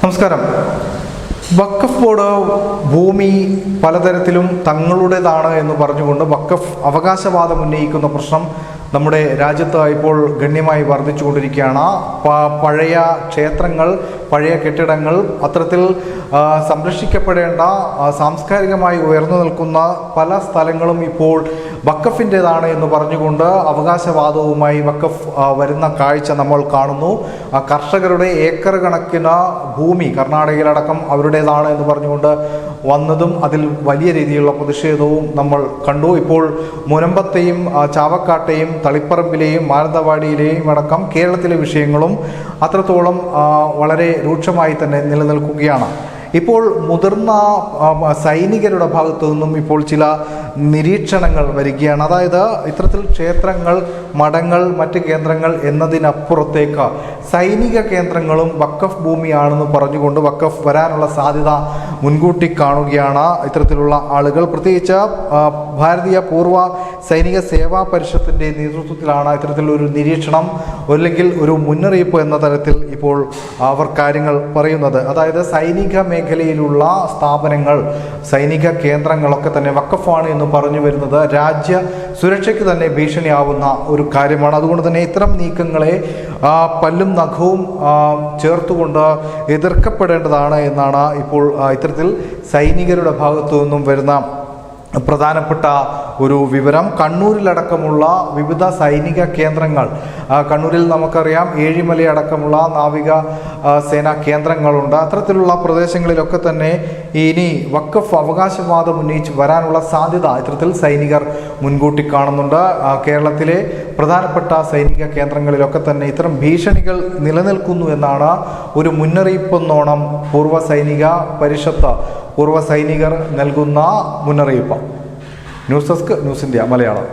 നമസ്കാരം. വഖഫ് ബോർഡ് ഭൂമി പലതരത്തിലും തങ്ങളുടേതാണ് എന്ന് പറഞ്ഞുകൊണ്ട് വഖഫ് അവകാശവാദം ഉന്നയിക്കുന്ന പ്രശ്നം നമ്മുടെ രാജ്യത്ത് ഇപ്പോൾ ഗണ്യമായി വർദ്ധിച്ചുകൊണ്ടിരിക്കുകയാണ്. പഴയ ക്ഷേത്രങ്ങൾ, പഴയ കെട്ടിടങ്ങൾ, അത്തരത്തിൽ സംരക്ഷിക്കപ്പെടേണ്ട സാംസ്കാരികമായി ഉയർന്നു നിൽക്കുന്ന പല സ്ഥലങ്ങളും ഇപ്പോൾ വഖഫിൻ്റേതാണ് എന്ന് പറഞ്ഞുകൊണ്ട് അവകാശവാദവുമായി വഖഫ് വരുന്ന കാഴ്ച നമ്മൾ കാണുന്നു. കർഷകരുടെ ഏക്കർ കണക്കിന് ഭൂമി കർണാടകയിലടക്കം അവരുടേതാണ് എന്ന് പറഞ്ഞുകൊണ്ട് വന്നതും അതിൽ വലിയ രീതിയിലുള്ള പ്രതിഷേധവും നമ്മൾ കണ്ടു. ഇപ്പോൾ മുനമ്പത്തെയും ചാവക്കാട്ടെയും തളിപ്പറമ്പിലെയും മാനന്തവാടിയിലെയും അടക്കം കേരളത്തിലെ വിഷയങ്ങളും അത്രത്തോളം വളരെ രൂക്ഷമായി തന്നെ നിലനിൽക്കുകയാണ്. ഇപ്പോൾ മുതിർന്ന സൈനികരുടെ ഭാഗത്തു നിന്നും ഇപ്പോൾ ചില നിരീക്ഷണങ്ങൾ വരികയാണ്. അതായത് ഇത്തരത്തിൽ ക്ഷേത്രങ്ങൾ, മഠങ്ങൾ, മറ്റ് കേന്ദ്രങ്ങൾ എന്നതിനപ്പുറത്തേക്ക് സൈനിക കേന്ദ്രങ്ങളും വഖഫ് ഭൂമിയാണെന്ന് പറഞ്ഞുകൊണ്ട് വഖഫ് വരാനുള്ള സാധ്യത മുൻകൂട്ടി കാണുകയാണ് ഇത്തരത്തിലുള്ള ആളുകൾ. പ്രത്യേകിച്ച് ഭാരതീയ പൂർവ്വ സൈനിക സേവാ പരിഷത്തിൻ്റെ നേതൃത്വത്തിലാണ് ഇത്തരത്തിലൊരു നിരീക്ഷണം അല്ലെങ്കിൽ ഒരു മുന്നറിയിപ്പ് എന്ന തരത്തിൽ ഇപ്പോൾ അവർ കാര്യങ്ങൾ പറയുന്നത്. അതായത് സൈനിക മേഖലയിലുള്ള സ്ഥാപനങ്ങൾ, സൈനിക കേന്ദ്രങ്ങളൊക്കെ തന്നെ വഖഫാണ് എന്ന് പറഞ്ഞു വരുന്നത് രാജ്യ സുരക്ഷയ്ക്ക് തന്നെ ഭീഷണിയാവുന്ന ഒരു കാര്യമാണ്. അതുകൊണ്ട് തന്നെ ഇത്തരം നീക്കങ്ങളെ പല്ലും നഖവും ചേർത്തുകൊണ്ട് എതിർക്കപ്പെടേണ്ടതാണ് എന്നാണ് ഇപ്പോൾ ഇത്തരത്തിൽ സൈനികരുടെ ഭാഗത്തു നിന്നും വരുന്ന പ്രധാനപ്പെട്ട ഒരു വിവരം. കണ്ണൂരിലടക്കമുള്ള വിവിധ സൈനിക കേന്ദ്രങ്ങൾ, കണ്ണൂരിൽ നമുക്കറിയാം ഏഴിമലയടക്കമുള്ള നാവിക സേനാ കേന്ദ്രങ്ങളുണ്ട്. അത്തരത്തിലുള്ള പ്രദേശങ്ങളിലൊക്കെ തന്നെ ഇനി വഖഫ് അവകാശവാദം ഉന്നയിച്ച് വരാനുള്ള സാധ്യത ഇത്തരത്തിൽ സൈനികർ മുൻകൂട്ടി കാണുന്നുണ്ട്. കേരളത്തിലെ പ്രധാനപ്പെട്ട സൈനിക കേന്ദ്രങ്ങളിലൊക്കെ തന്നെ ഇത്തരം ഭീഷണികൾ നിലനിൽക്കുന്നു എന്നാണ് ഒരു മുന്നറിയിപ്പെന്നോണം പൂർവ്വ സൈനിക പരിഷത്ത്, പൂർവ്വ സൈനികർ നൽകുന്ന മുന്നറിയിപ്പ്. News desk, news India Malayalam.